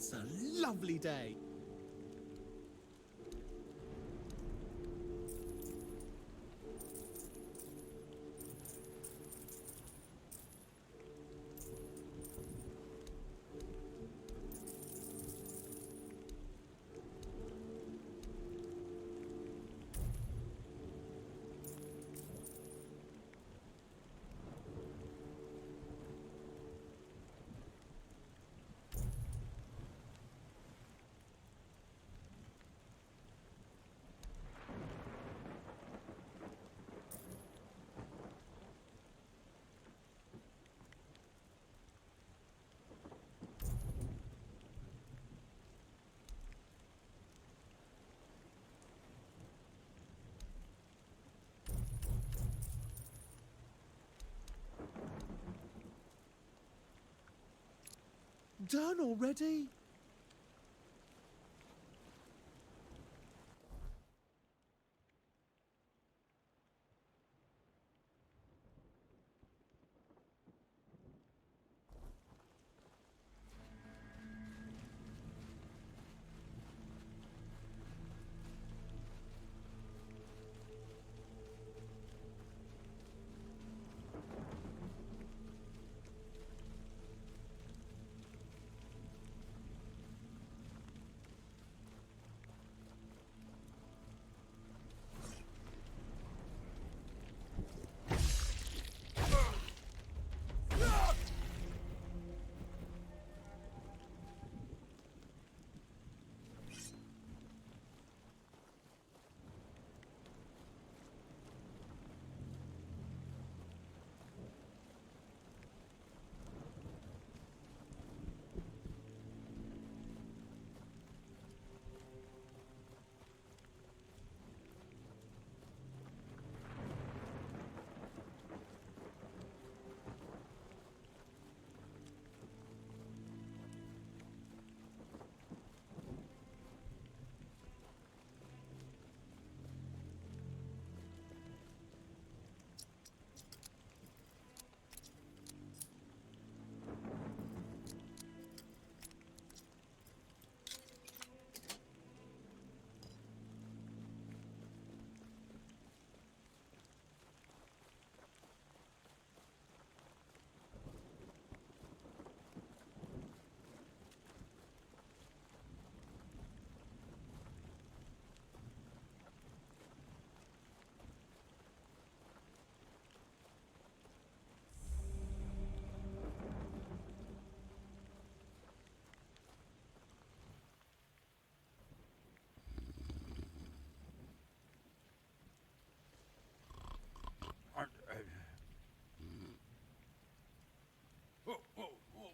It's a lovely day. Done already?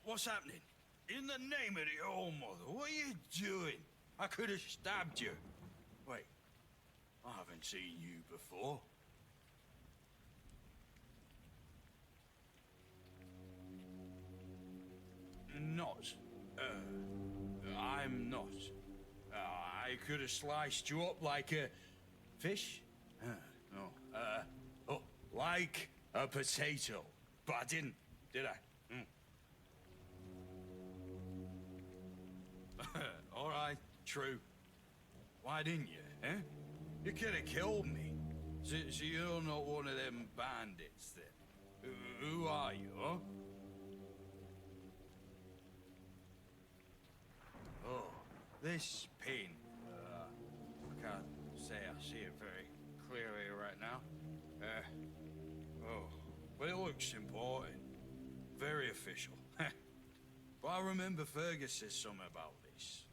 What's happening? In the name of the All Mother, what are you doing? I could have stabbed you. Wait, I haven't seen you before. Not. I'm not. I could have sliced you up like a fish? No. Like a potato. But I didn't, did I? All right, true. Why didn't you, eh? You could have killed me. So you're not one of them bandits, then? Who are you, huh? Oh, this pin. I can't say I see it very clearly right now. But it looks important. Very official. But I remember Fergus said something about this.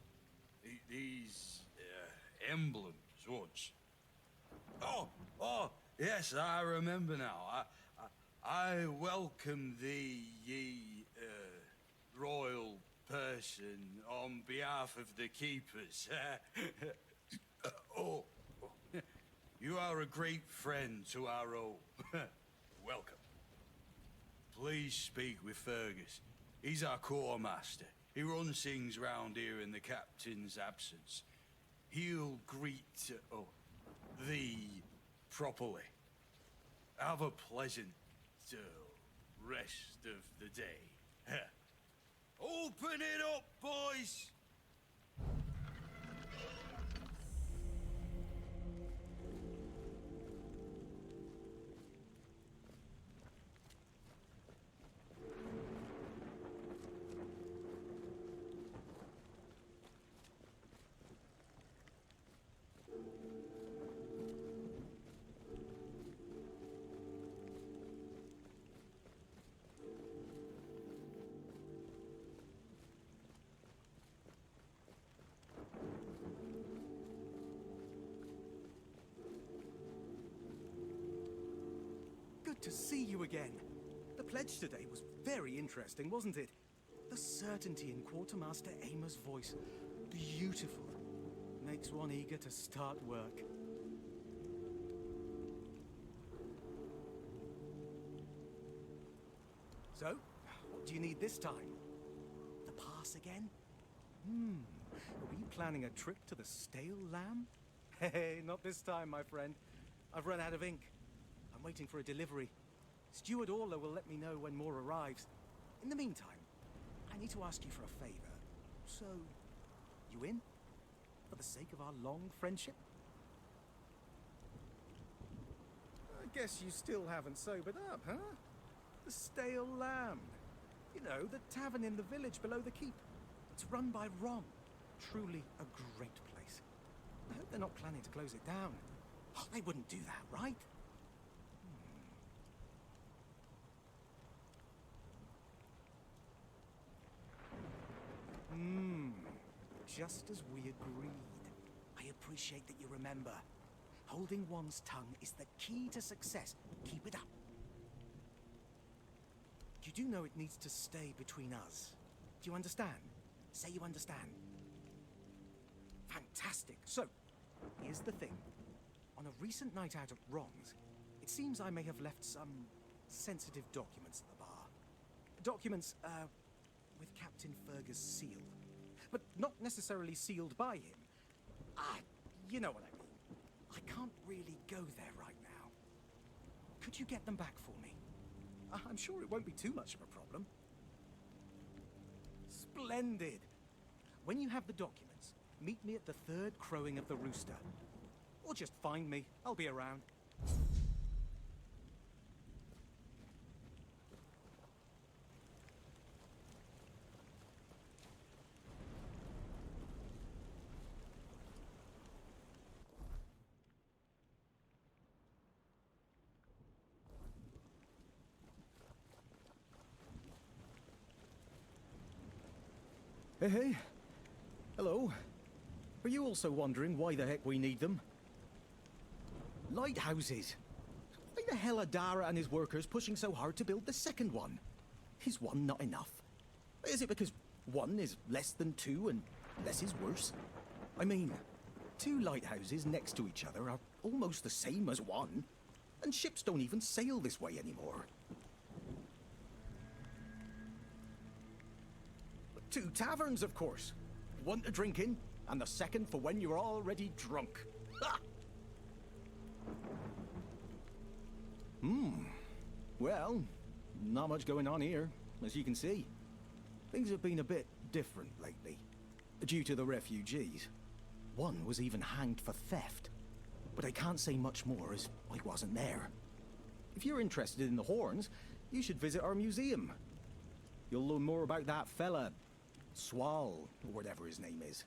These emblems once. Oh, yes, I remember now. I welcome thee, ye royal person, on behalf of the keepers. You are a great friend to our own. Welcome. Please speak with Fergus. He's our quartermaster. He runs things round here in the captain's absence. He'll greet thee properly. Have a pleasant rest of the day. Open it up, boys! Good to see you again. The pledge today was very interesting, wasn't it? The certainty in Quartermaster Aimer's voice. Beautiful. Makes one eager to start work. So, what do you need this time? The pass again? Are we planning a trip to the Stale Lamb? Hey, not this time, my friend. I've run out of ink. I'm waiting for a delivery. Steward Orla will let me know when more arrives. In the meantime, I need to ask you for a favor. So, you in? For the sake of our long friendship? I guess you still haven't sobered up, huh? The Stale Lamb. You know, the tavern in the village below the keep. It's run by Ron. Truly a great place. I hope they're not planning to close it down. Oh, they wouldn't do that, right? Just as we agreed. I appreciate that you remember. Holding one's tongue is the key to success. Keep it up. You do know it needs to stay between us. Do you understand? Say you understand. Fantastic. So, here's the thing. On a recent night out at Ron's, it seems I may have left some sensitive documents at the bar. Documents, with Captain Fergus' seal. But not necessarily sealed by him. You know what I mean. I can't really go there right now. Could you get them back for me? I'm sure it won't be too much of a problem. Splendid! When you have the documents, meet me at the third crowing of the rooster. Or just find me. I'll be around. Hey. Hello. Are you also wondering why the heck we need them? Lighthouses. Why the hell are Dara and his workers pushing so hard to build the second one? Is one not enough? Is it because one is less than two and less is worse? I mean, two lighthouses next to each other are almost the same as one, and ships don't even sail this way anymore. Two taverns, of course. One to drink in, and the second for when you're already drunk. Ah! Well, not much going on here, as you can see. Things have been a bit different lately, due to the refugees. One was even hanged for theft. But I can't say much more, as I wasn't there. If you're interested in the horns, you should visit our museum. You'll learn more about that fella, Swal, or whatever his name is.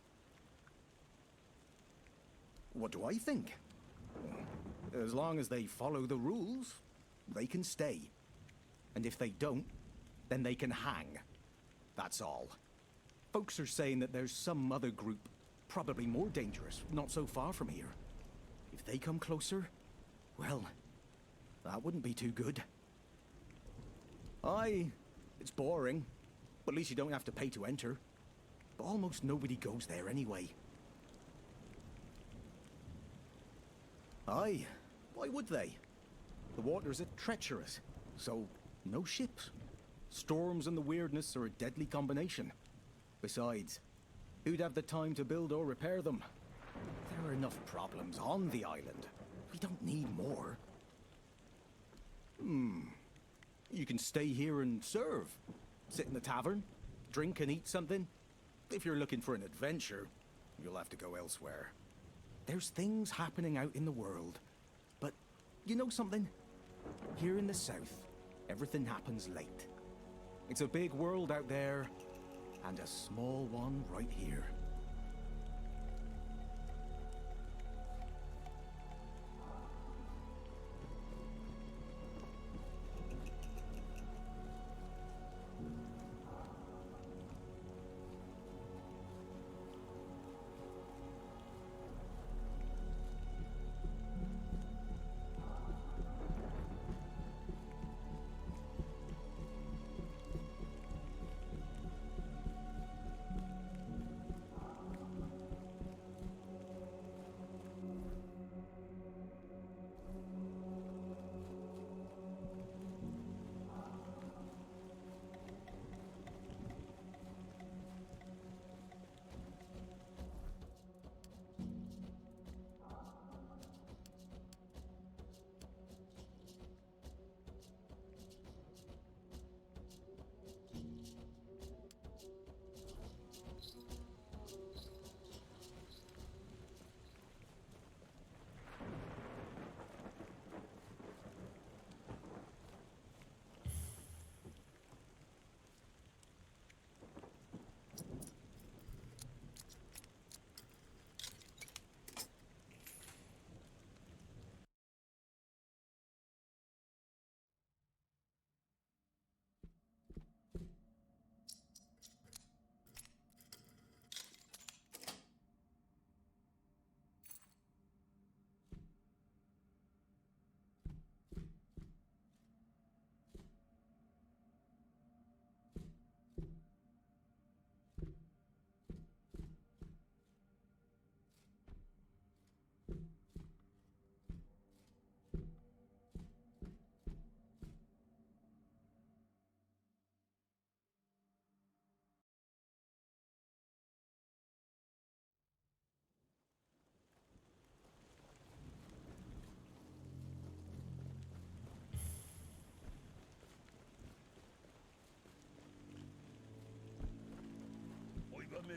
What do I think? As long as they follow the rules, they can stay. And if they don't, then they can hang. That's all. Folks are saying that there's some other group, probably more dangerous, not so far from here. If they come closer, well, that wouldn't be too good. It's boring. But at least you don't have to pay to enter. But almost nobody goes there anyway. Why would they? The waters are treacherous, so no ships. Storms and the weirdness are a deadly combination. Besides, who'd have the time to build or repair them? There are enough problems on the island. We don't need more. You can stay here and serve. Sit in the tavern, drink and eat something. If you're looking for an adventure, you'll have to go elsewhere. There's things happening out in the world. But, you know something? Here in the south, everything happens late. It's a big world out there, and a small one right here.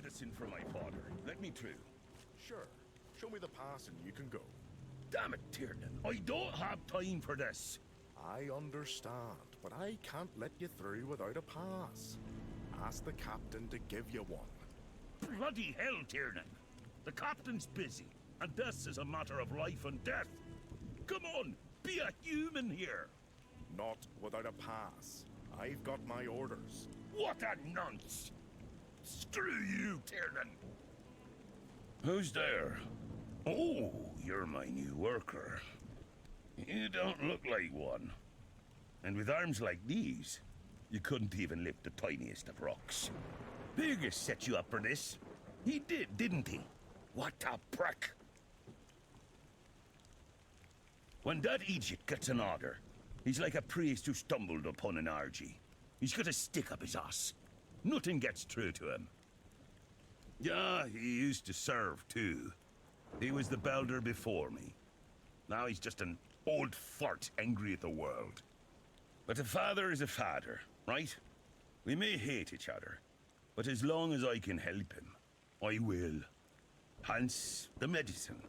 medicine for my father. Let me through. Sure. Show me the pass and you can go. Damn it, Tiernan. I don't have time for this. I understand, but I can't let you through without a pass. Ask the captain to give you one. Bloody hell, Tiernan. The captain's busy, and this is a matter of life and death. Come on, be a human here. Not without a pass. I've got my orders. What a nonce! Screw you, Tiernan! Who's there? Oh, you're my new worker. You don't look like one. And with arms like these, you couldn't even lift the tiniest of rocks. Burgess set you up for this. He did, didn't he? What a prick! When that Egypt gets an order, he's like a priest who stumbled upon an orgy. He's got a stick up his ass. Nothing gets through to him. Yeah, he used to serve, too. He was the builder before me. Now he's just an old fart angry at the world. But a father is a father, right? We may hate each other, but as long as I can help him, I will. Hence, the medicine.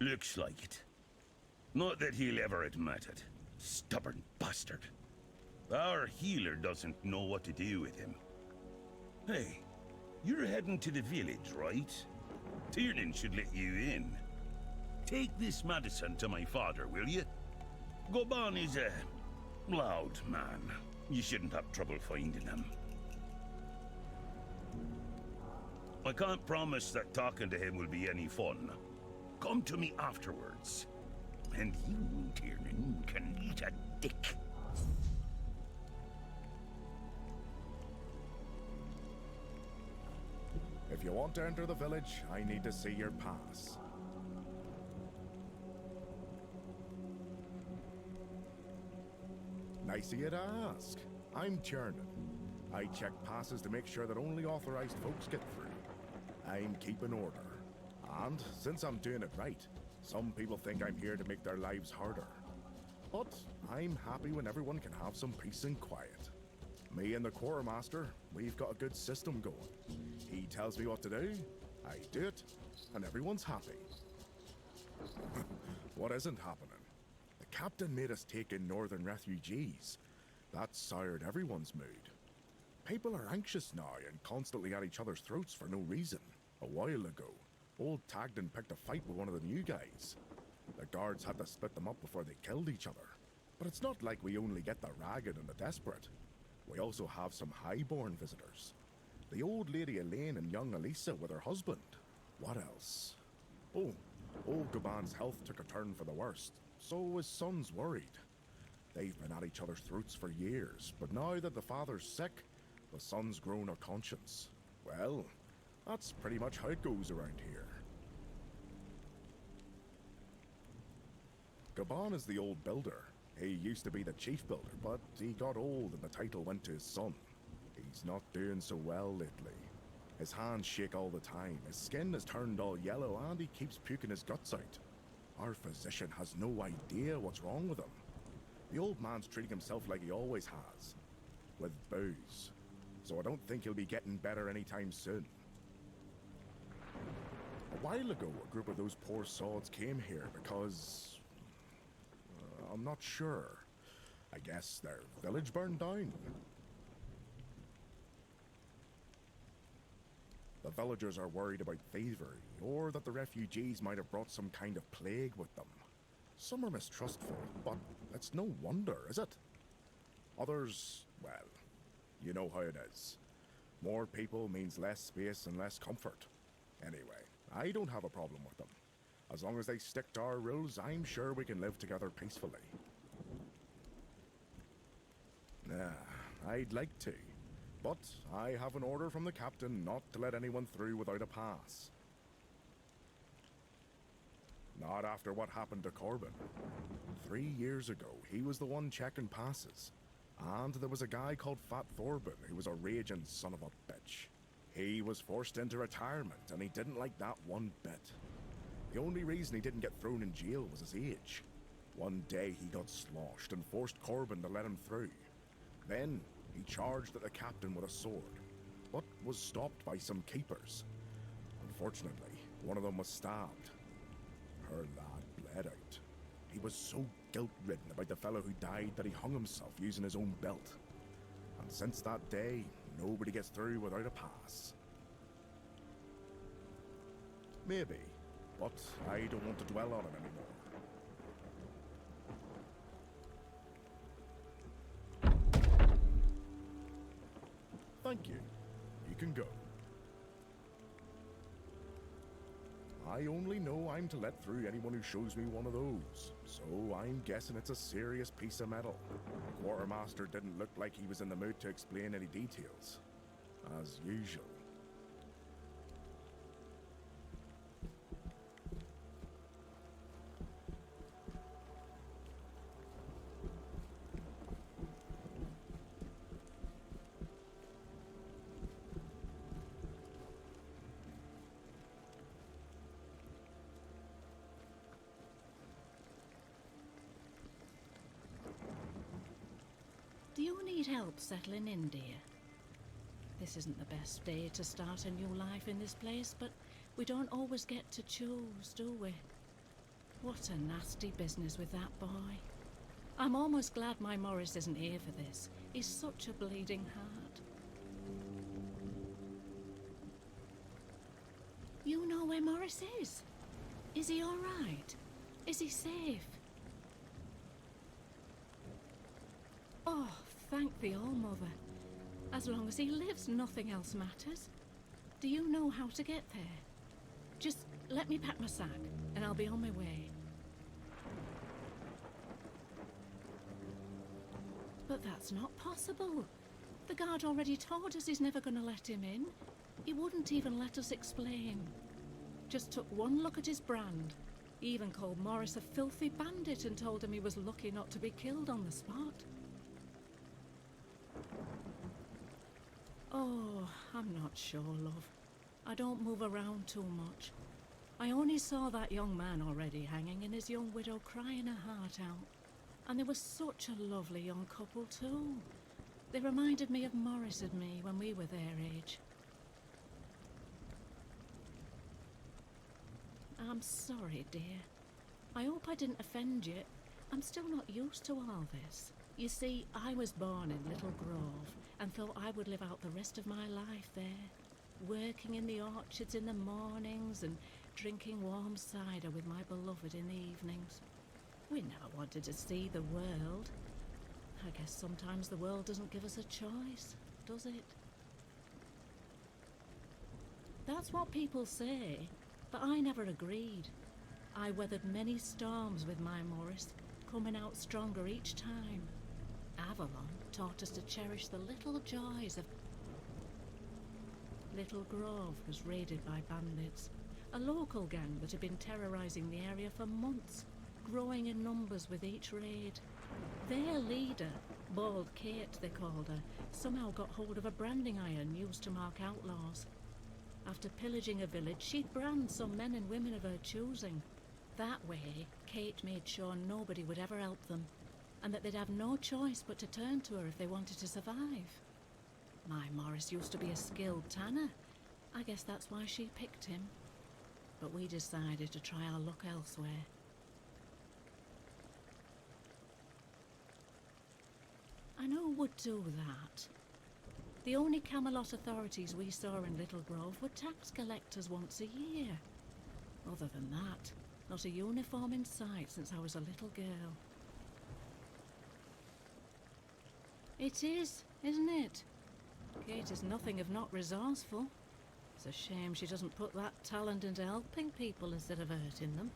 Looks like it. Not that he'll ever admit it. Stubborn bastard. Our healer doesn't know what to do with him. Hey, you're heading to the village, right? Tiernan should let you in. Take this medicine to my father, will you? Goban is a loud man. You shouldn't have trouble finding him. I can't promise that talking to him will be any fun. Come to me afterwards. And you, Tiernan, can eat a dick. If you want to enter the village, I need to see your pass. Nice of you to ask. I'm Tiernan. I check passes to make sure that only authorized folks get through. I'm keeping order. And since I'm doing it right, some people think I'm here to make their lives harder. But I'm happy when everyone can have some peace and quiet. Me and the quartermaster, we've got a good system going. He tells me what to do, I do it, and everyone's happy. What isn't happening? The captain made us take in northern refugees. That soured everyone's mood. People are anxious now and constantly at each other's throats for no reason. A while ago, old Tagden picked a fight with one of the new guys. The guards had to split them up before they killed each other. But it's not like we only get the ragged and the desperate. We also have some highborn visitors. The old lady Elaine and young Elisa with her husband. What else? Oh, old Goban's health took a turn for the worst, so his son's worried. They've been at each other's throats for years, but now that the father's sick, the son's grown a conscience. Well, that's pretty much how it goes around here. Goban is the old builder. He used to be the chief builder, but he got old and the title went to his son. He's not doing so well lately. His hands shake all the time, his skin has turned all yellow, and he keeps puking his guts out. Our physician has no idea what's wrong with him. The old man's treating himself like he always has, with booze. So I don't think he'll be getting better anytime soon. A while ago, a group of those poor sods came here because... I'm not sure. I guess their village burned down. The villagers are worried about thievery, or that the refugees might have brought some kind of plague with them. Some are mistrustful, but it's no wonder, is it? Others, well, you know how it is. More people means less space and less comfort. Anyway, I don't have a problem with them. As long as they stick to our rules, I'm sure we can live together peacefully. I'd like to. But I have an order from the captain not to let anyone through without a pass. Not after what happened to Corbin. 3 years ago, he was the one checking passes. And there was a guy called Fat Thorben who was a raging son of a bitch. He was forced into retirement, and he didn't like that one bit. The only reason he didn't get thrown in jail was his age. One day he got sloshed and forced Corbin to let him through. Then he charged at the captain with a sword. but was stopped by some keepers. Unfortunately, one of them was stabbed. Her lad bled out. He was so guilt-ridden about the fellow who died that he hung himself using his own belt. And since that day, nobody gets through without a pass. Maybe, but I don't want to dwell on it anymore. Thank you. You can go. I only know I'm to let through anyone who shows me one of those, so I'm guessing it's a serious piece of metal. The quartermaster didn't look like he was in the mood to explain any details, as usual. Do you need help settling in, dear? This isn't the best day to start a new life in this place, but we don't always get to choose, do we? What a nasty business with that boy. I'm almost glad my Morris isn't here for this. He's such a bleeding heart. You know where Morris is? Is he all right? Is he safe? Oh, thank the All-Mother. As long as he lives, nothing else matters. Do you know how to get there? Just let me pack my sack, and I'll be on my way. But that's not possible. The guard already told us he's never going to let him in. He wouldn't even let us explain. Just took one look at his brand. He even called Morris a filthy bandit and told him he was lucky not to be killed on the spot. Oh, I'm not sure, love. I don't move around too much. I only saw that young man already hanging and his young widow crying her heart out. And they were such a lovely young couple too. They reminded me of Morris and me when we were their age. I'm sorry, dear. I hope I didn't offend you. I'm still not used to all this. You see, I was born in Little Grove and thought I would live out the rest of my life there, working in the orchards in the mornings and drinking warm cider with my beloved in the evenings. We never wanted to see the world. I guess sometimes the world doesn't give us a choice, does it? That's what people say, but I never agreed. I weathered many storms with my Morris, coming out stronger each time. Avalon taught us to cherish the little joys of... Little Grove was raided by bandits, a local gang that had been terrorizing the area for months, growing in numbers with each raid. Their leader, Bald Kate they called her, somehow got hold of a branding iron used to mark outlaws. After pillaging a village, she'd brand some men and women of her choosing. That way, Kate made sure nobody would ever help them, and that they'd have no choice but to turn to her if they wanted to survive. My Morris used to be a skilled tanner. I guess that's why she picked him. But we decided to try our luck elsewhere. I know who would do that. The only Camelot authorities we saw in Little Grove were tax collectors once a year. Other than that, not a uniform in sight since I was a little girl. It is, isn't it? Kate is nothing if not resourceful. It's a shame she doesn't put that talent into helping people instead of hurting them.